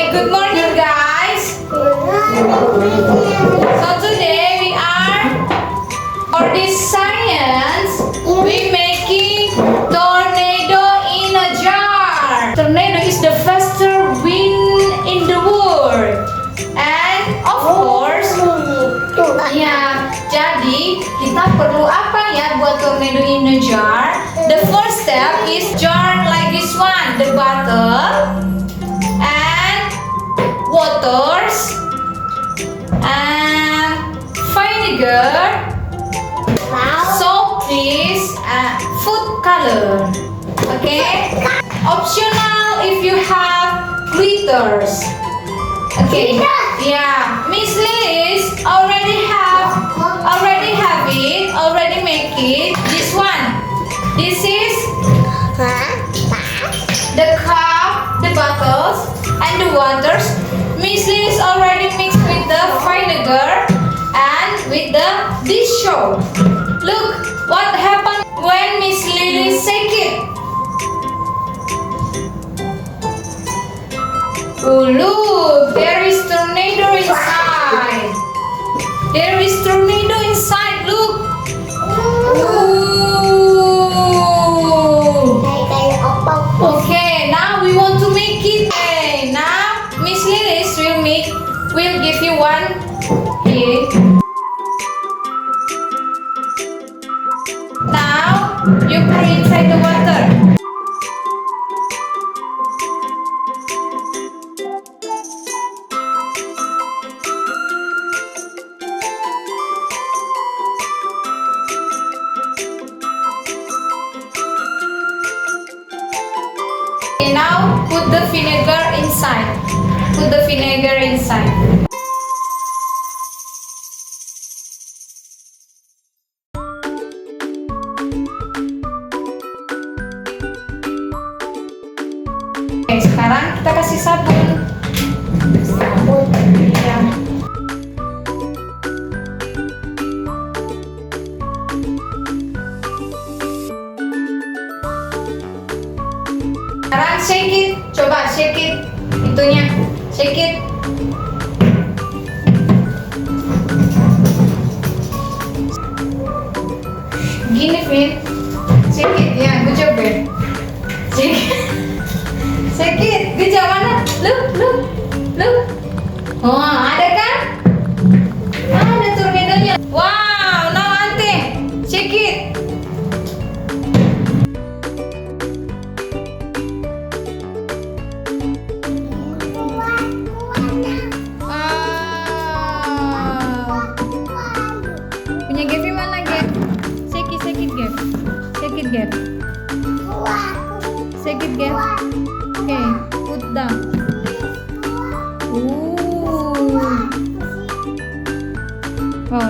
Okay, good morning guys. So today we are for this science we making tornado in a jar. Tornado is the fastest wind in the world. And of course, ya, jadi kita perlu apa ya buat tornado in a jar? The first step is jar like this one, the bottle and waters and vinegar, soap is food color. Okay, optional if you have glitters. Okay, yeah, Miss Lilis already make it. This one, this is the cup, the bottles, and the waters. Miss Lilis already mixed with the vinegar and with the dish soap. Look what happened when Miss Lilis shake it. Oh look, there is tornado inside. There is tornado inside. Look. Ooh. Okay, now we want to make it. Okay, now Miss Lilis will give you one here. Now you put inside the water. Okay, now put the vinegar inside. Put the vinegar inside. Oke, sekarang kita kasih sabun. Ya. Sekarang shake it, coba shake it, itunya, shake it. Gini, Vin, shake it, ya, good job, Ben. Shake it, shake it, good job, mana? Look. Oh, ada kan? Ada tornadonya. Wow, now Ante, shake it. Punya Gaby mana, Gap? Shake it, Gap. Shake it, Gap. Shake it, Gap. Okay, put down. Ooh. Oh,